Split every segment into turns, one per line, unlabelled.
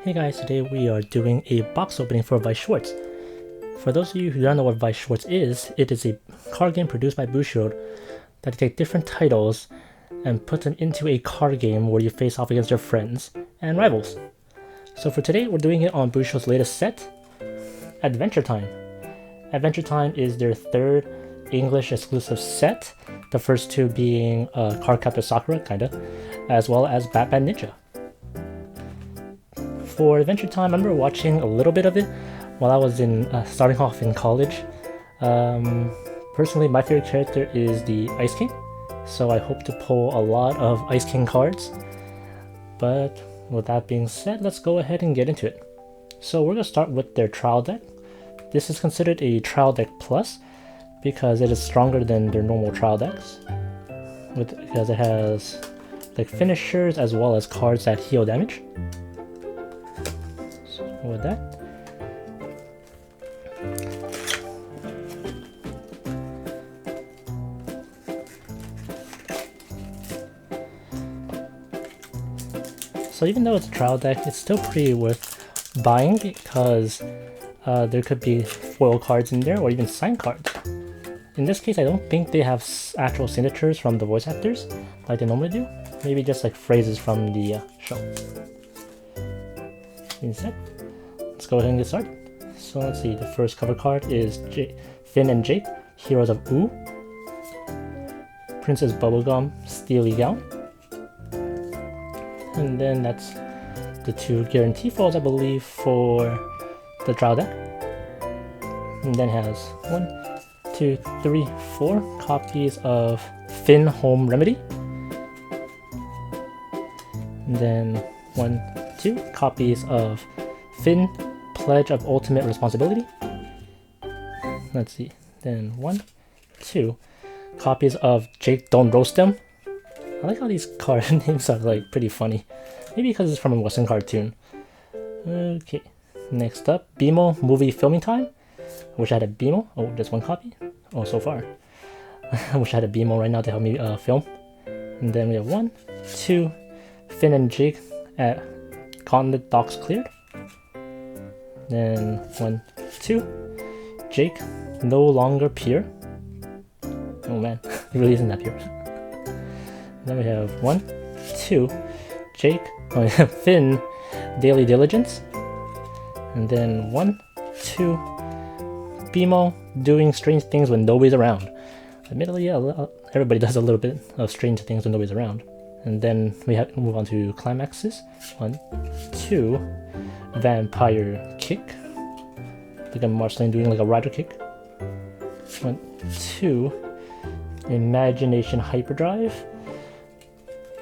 Hey guys, today we are doing a box opening for Weiss Schwarz. For those of you who don't know what Weiss Schwarz is, it is a card game produced by Bushiroad that take different titles and put them into a card game where you face off against your friends and rivals. So for today, we're doing it on Bushiroad's latest set, Adventure Time. Adventure Time is their third English exclusive set, the first two being Cardcaptor Sakura, kinda, as well as Batman Ninja. For Adventure Time, I remember watching a little bit of it while I was starting off in college. Personally, my favorite character is the Ice King, so I hope to pull a lot of Ice King cards. But with that being said, let's go ahead and get into it. So we're going to start with their trial deck. This is considered a trial deck plus because it is stronger than their normal trial decks, because it has like finishers as well as cards that heal damage. With that, so even though it's a trial deck, it's still pretty worth buying because there could be foil cards in there or even signed cards. In this case, I don't think they have actual signatures from the voice actors like they normally do. Maybe just like phrases from the show. Instead, let's go ahead and get started. So let's see, the first cover card is Finn and Jake, Heroes of Ooh, Princess Bubblegum, Steely Gown, and then that's the two guarantee foils, I believe, for the trial deck. And then it has 1, 2, 3, 4 copies of Finn Home Remedy, and then 1, 2 copies of Finn Pledge of Ultimate Responsibility. Let's see, then 1, 2 copies of Jake Don't Roast Them. I like how these card names are like pretty funny. Maybe because it's from a Western cartoon. Okay, next up, BMO Movie Filming Time. I wish I had a BMO. Oh, just one copy? Oh, so far. I wish I had a BMO right now to help me film. And then we have 1, 2 Finn and Jake at Gauntlet Docks Cleared. Then 1, 2 Jake No Longer Pure. Oh man, he really isn't that pure. Then we have 1, 2 Jake Finn Daily Diligence. And then 1, 2 BMO Doing Strange Things When Nobody's Around. Admittedly, yeah, everybody does a little bit of strange things when nobody's around. And then we have to move on to climaxes. 1, 2 Vampire Kick. Look at Marceline doing like a rider kick. 1, 2 Imagination Hyperdrive.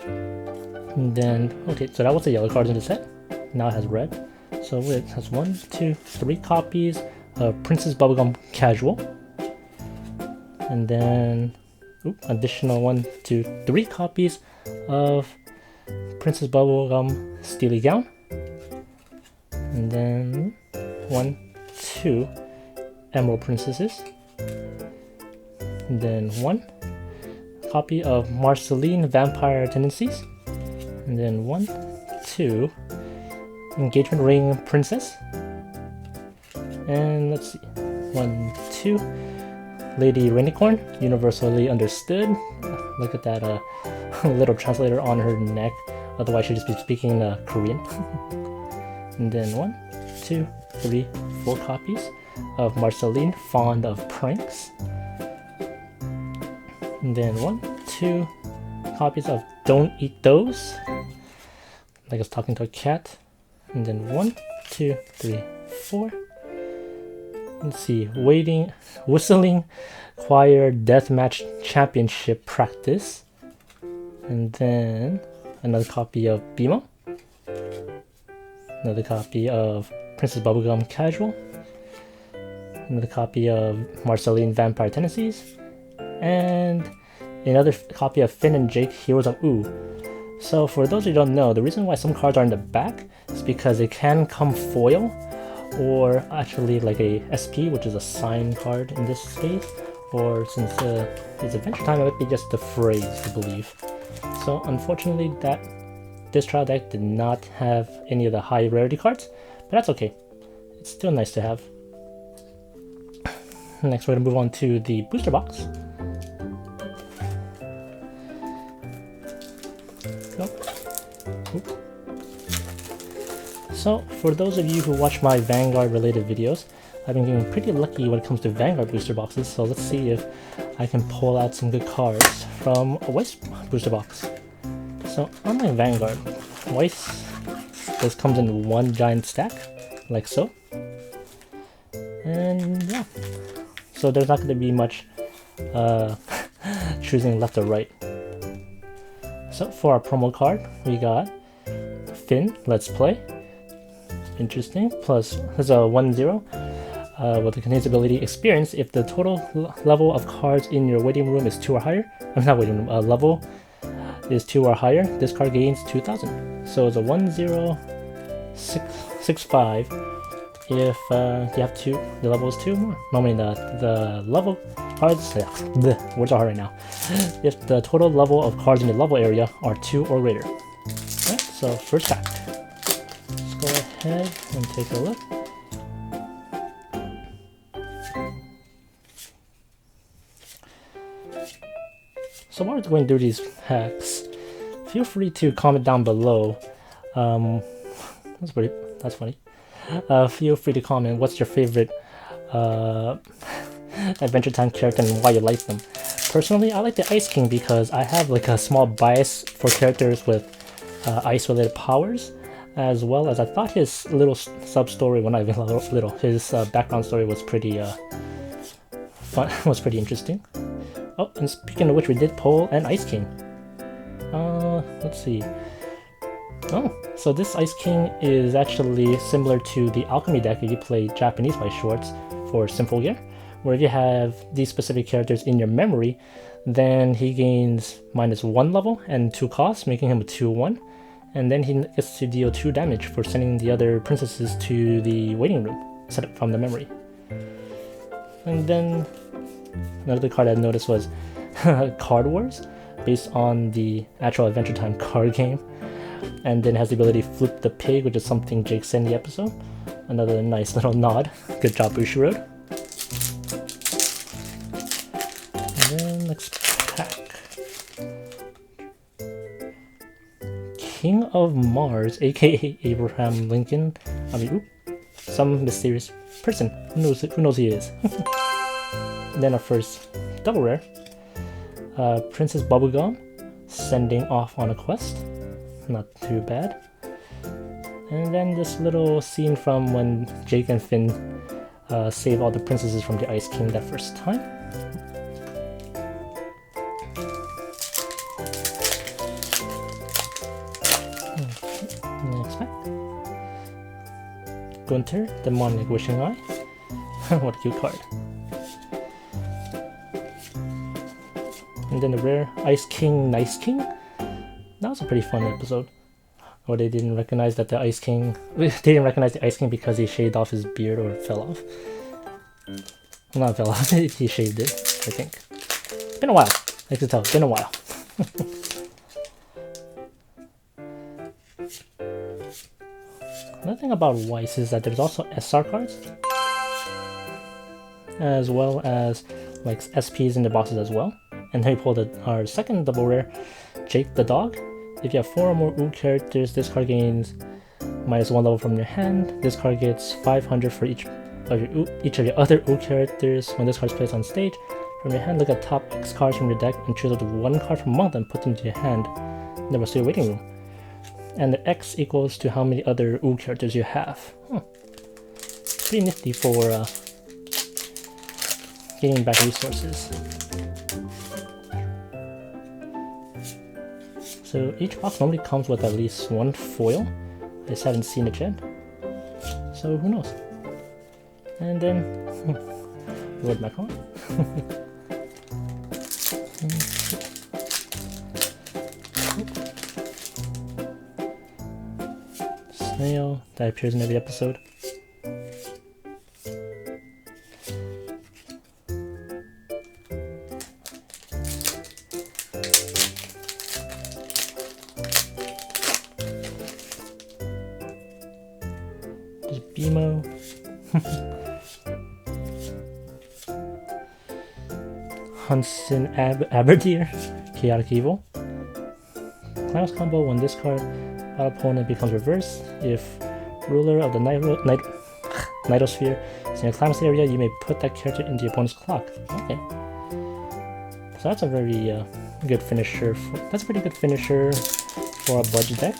And then, okay, so that was the yellow cards in the set. Now it has red. So it has 1, 2, 3 copies of Princess Bubblegum Casual. And then additional 1, 2, 3 copies of Princess Bubblegum Steely Gown. And then 1, 2 Emerald Princesses. And then 1 copy of Marceline Vampire Tendencies. And then 1, 2 Engagement Ring Princess. And let's see, 1, 2 Lady Rainicorn, Universally Understood. Look at that little translator on her neck, otherwise she'd just be speaking Korean. And then 1, 2, 3, 4 copies of Marceline, Fond of Pranks. And then 1, 2 copies of Don't Eat Those, like I was talking to a cat. And then 1, 2, 3, 4. Let's see, Whistling Choir Deathmatch Championship Practice. And then another copy of BMO. Another copy of Princess Bubblegum Casual. Another copy of Marceline Vampire Tendencies. And another copy of Finn and Jake Heroes of Ooh. So for those who don't know, the reason why some cards are in the back is because they can come foil, or actually like a SP, which is a signed card in this case, or since it's Adventure Time, it would be just the phrase, I believe. So unfortunately, that this trial deck did not have any of the high rarity cards, but that's okay. It's still nice to have. Next, we're going to move on to the booster box. So, for those of you who watch my Vanguard related videos, I've been getting pretty lucky when it comes to Vanguard booster boxes, so let's see if I can pull out some good cards from a Weiss booster box. So, unlike Vanguard, Weiss just comes in one giant stack, like so. And yeah, so there's not going to be much choosing left or right. So, for our promo card, we got Finn, Let's Play. Interesting. Plus, there's a 1-0 with the contains ability experience. If the total level of cards in your waiting room is 2 or higher, I'm not waiting room, level is 2 or higher, this card gains 2,000. So it's a 1-0-6-5 if you have 2, the level is 2 more. Normally the level cards, the words are hard right now. If the total level of cards in your level area are 2 or greater. Alright, so first pack. Go ahead and take a look. So while we're going through these packs, feel free to comment down below. That's funny. Feel free to comment what's your favorite Adventure Time character and why you like them. Personally, I like the Ice King because I have like a small bias for characters with ice related powers. As well as I thought his little sub-story when I was little, his background story was pretty fun, was pretty interesting. Oh, and speaking of which, we did pull an Ice King. Let's see. Oh, so this Ice King is actually similar to the Alchemy deck if you play Japanese Weiss Schwarz for Simple Gear, where if you have these specific characters in your memory, then he gains -1 level and 2 costs, making him a 2/1. And then he gets to deal 2 damage for sending the other princesses to the waiting room, set up from the memory. And then another card I noticed was Card Wars, based on the actual Adventure Time card game. And then has the ability to flip the pig, which is something Jake said in the episode. Another nice little nod. Good job, Bushiroad. And then next pack. King of Mars, aka Abraham Lincoln. I mean, some mysterious person. Who knows who he is? Then our first double rare, Princess Bubblegum, sending off on a quest. Not too bad. And then this little scene from when Jake and Finn save all the princesses from the Ice King that first time. Next pack. Gunter, Demonic Wishing Eye. What a cute card. And then the rare Ice King, Nice King. That was a pretty fun episode. Or they didn't recognize that the Ice King... They didn't recognize the Ice King because he shaved off his beard or fell off. Well, not fell off, he shaved it, I think. Been a while. I can tell, been a while. Another thing about Weiss is that there's also SR cards, as well as like SPs in the boxes as well. And then we pulled our second double rare, Jake the Dog. If you have 4 or more OO characters, this card gains -1 level from your hand. This card gets 500 for each of your other OO characters. When this card is placed on stage, from your hand, look at top X cards from your deck and choose up 1 card from among them, put them into your hand. Then we'll see your waiting room. And the X equals to how many other OO characters you have. Pretty nifty for getting back resources. So each box normally comes with at least 1 foil. I just haven't seen it yet. So who knows? And then Lord Macron. Snail that appears in every episode. There's BMO. Hunson Aberdeer, Chaotic Evil. Climax combo, when this card our opponent becomes reversed, if ruler of the Nightosphere is in your climax area, you may put that character into your opponent's clock. Okay. So that's a very good finisher. That's a pretty good finisher for a budget deck.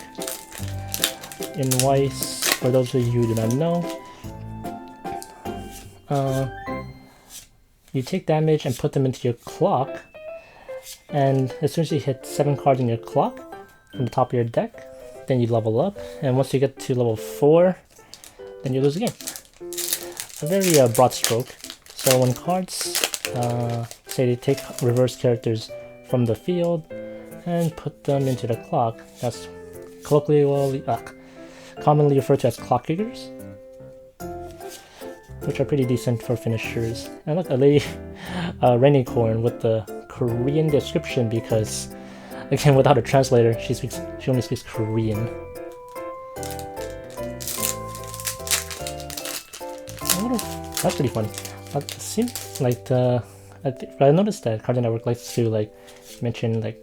In Weiss, for those of you who do not know, you take damage and put them into your clock, and as soon as you hit 7 cards in your clock from the top of your deck, then you level up, and once you get to level 4, then you lose the game. A very broad stroke. So when cards say they take reverse characters from the field and put them into the clock, that's commonly referred to as clock kickers, which are pretty decent for finishers. And look, a lady, Rainicorn, with the Korean description, because again, without a translator, she only speaks Korean. That's pretty fun. It seems like I noticed that Cartoon Network likes to mention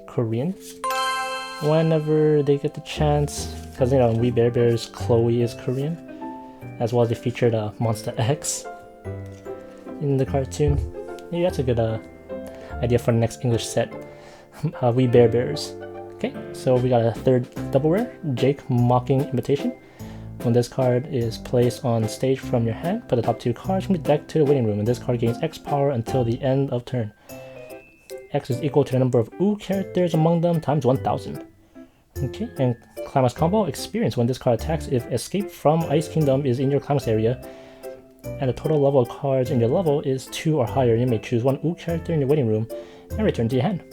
Korean whenever they get the chance, because in We Bare Bears, Chloe is Korean, as well as they featured Monster X in the cartoon. Maybe that's a good idea for the next English set. We Bare Bears. Okay, so we got a third double rare, Jake Mocking Invitation. When this card is placed on stage from your hand, put the top 2 cards from the deck to the waiting room, and this card gains X power until the end of turn. X is equal to the number of OO characters among them times 1000. Okay, and Climax combo, experience. When this card attacks, if Escape from Ice Kingdom is in your Climax area, and the total level of cards in your level is 2 or higher, you may choose 1 OO character in your waiting room and return to your hand.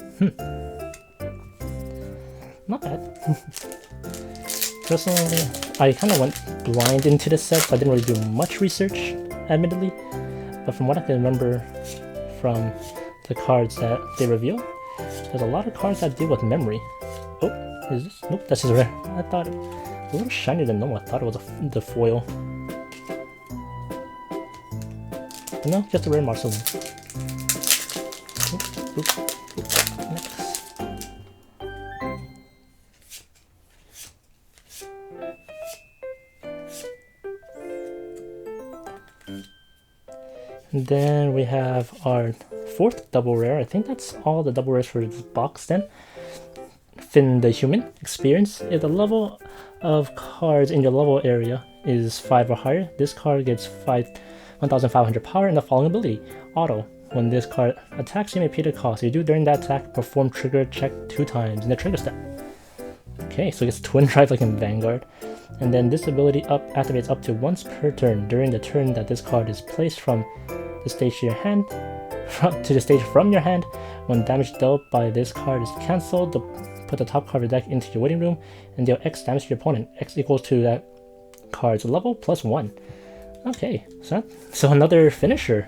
Not bad. Personally, I kind of went blind into this set, so I didn't really do much research, admittedly. But from what I can remember from the cards that they reveal, there's a lot of cards that deal with memory. Oh, is this? Nope, that's just rare. I thought it was a little shinier than normal. I thought it was the foil. But no, just a rare Marceline. Next. And then we have our 4th double rare. I think that's all the double rares for this box then. Finn the Human. Experience. If the level of cards in your level area is 5 or higher, this card gets 1500 power and the following ability. Auto. When this card attacks, you may pay the cost. If you do during that attack, perform trigger check 2 times in the trigger step. Okay, so it gets Twin Drive like in Vanguard. And then this ability activates up to once per turn during the turn that this card is placed from the stage to your hand, to the stage from your hand. When damage dealt by this card is cancelled, put the top card of the deck into your waiting room and deal X damage to your opponent. X equals to that card's level plus 1. Okay, so another finisher.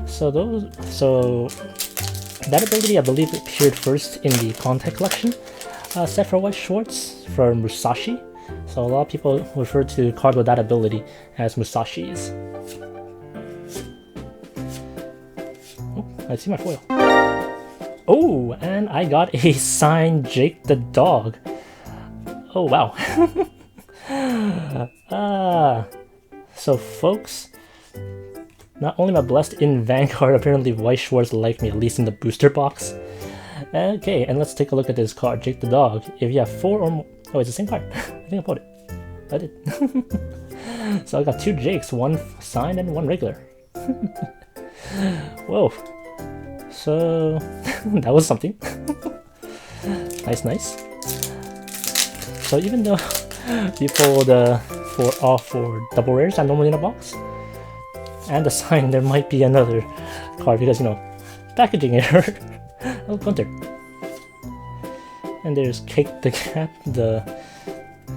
So that ability, I believe, appeared first in the Contact Collection set for Weiss Schwarz for Musashi. So a lot of people refer to cards with that ability as Musashis. Oh, I see my foil. Oh, and I got a signed Jake the Dog. Oh, wow. So folks, not only am I blessed in Vanguard, apparently Weiss Schwarz liked me, at least in the booster box. Okay, and let's take a look at this card, Jake the Dog. If you have 4 or more... Oh, it's the same card. I think I bought it. I did. So I got 2 Jakes, 1 signed and 1 regular. Whoa. So that was something. Nice. So even though you pulled all 4 double rares are normally in a box, and the sign, there might be another card because, packaging error. Oh, Gunter. And there's Cake the Cat, the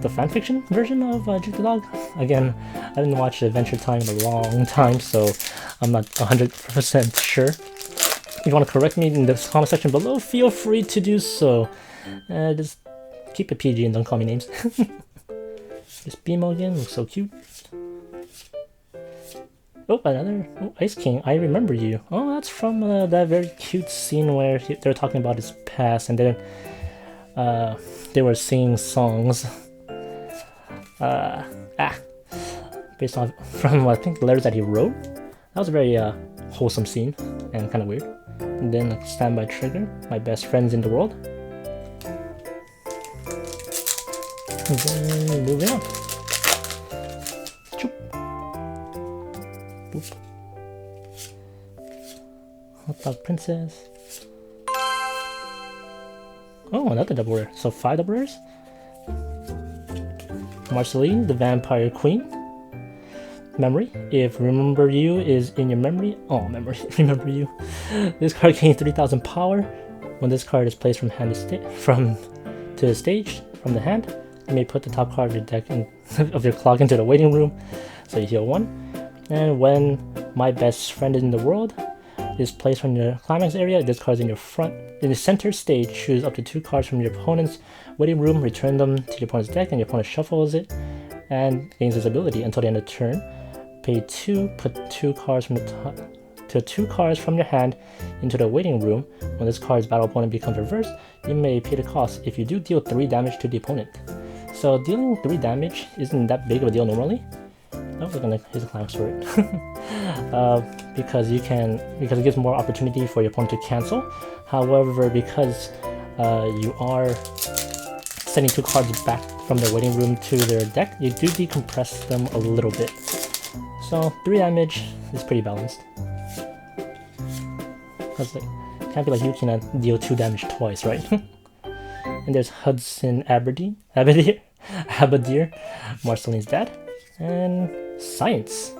fanfiction version of Jake the Dog. Again, I didn't watch Adventure Time in a long time, so I'm not 100% sure. If you want to correct me in the comment section below, feel free to do so. Just keep it PG and don't call me names. This BMO again looks so cute. Oh, another Ice King. I remember you. Oh, that's from that very cute scene where they're talking about his past, and then they were singing songs. Based on from I think the letters that he wrote. That was a very wholesome scene and kind of weird. And then Standby Trigger, my best friends in the world. And then moving on. Choop. Boop. Hot Dog Princess. Oh, another double rare. So 5 double rares. Marceline, the Vampire Queen. Memory. If Remember You is in your memory. Oh, memory. Remember You. This card gains 3,000 power. When this card is placed from hand to the stage from the hand, you may put the top card of your deck of your clock into the waiting room, so you heal 1. And when My Best Friend in the World is placed from your climax area, this card is in the center stage. Choose up to 2 cards from your opponent's waiting room, return them to your opponent's deck, and your opponent shuffles it and gains this ability until the end of the turn. Pay 2, put 2 cards from your hand into the waiting room. When this card's battle opponent becomes reversed, you may pay the cost if you do deal 3 damage to the opponent. So dealing 3 damage isn't that big of a deal normally. Oh, we're gonna use a climax for it. because it gives more opportunity for your opponent to cancel. However, because you are sending 2 cards back from their waiting room to their deck, you do decompress them a little bit. So 3 damage is pretty balanced. Because it can't be like you can deal 2 damage twice, right? And there's Hudson Abadier, Marceline's dad, and Science.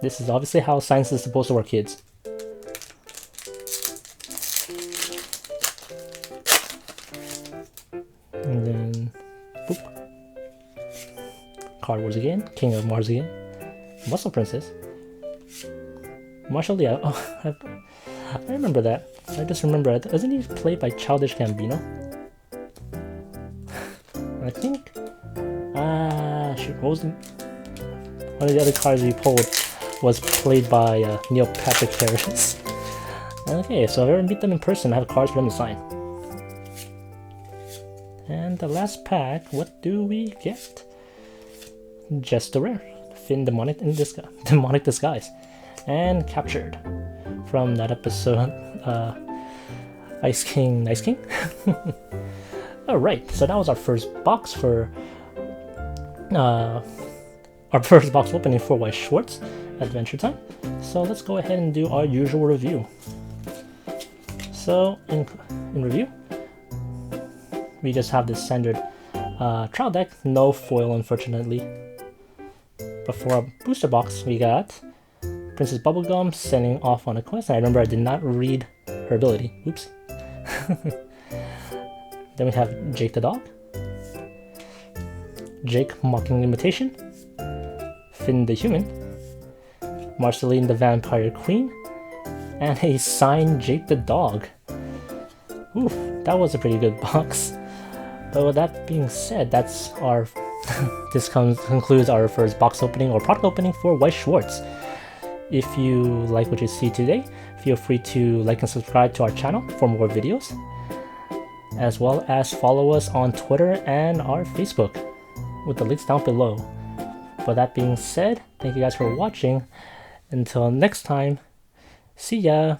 This is obviously how science is supposed to work, kids. And then, boop. Card Wars again, King of Mars again. Muscle Princess. Marshall Lee. Oh, I remember that. I just remember it. Isn't he played by Childish Gambino? I think. Shoot. What was one of the other cards we pulled was played by Neil Patrick Harris. Okay, so if I ever meet them in person, I have cards for them to sign. And the last pack, what do we get? Just a rare. Finn Demonic Disguise. And Captured. From that episode, Ice King. Alright, so that was our first box for our first box opening for Weiss Schwarz Adventure Time. So let's go ahead and do our usual review. So in review, we just have this standard trial deck, no foil unfortunately. But for our booster box, we got Princess Bubblegum sending off on a quest, and I remember I did not read her ability. Oops. Then we have Jake the dog, Jake Mocking Imitation, Finn the human, Marceline the Vampire Queen, and a signed Jake the dog. Oof, that was a pretty good box. But with that being said, that's our this concludes our first box opening or product opening for Weiss Schwarz. If you like what you see today, feel free to like and subscribe to our channel for more videos, as well as follow us on Twitter and our Facebook with the links down below. With that being said, thank you guys for watching. Until next time, see ya!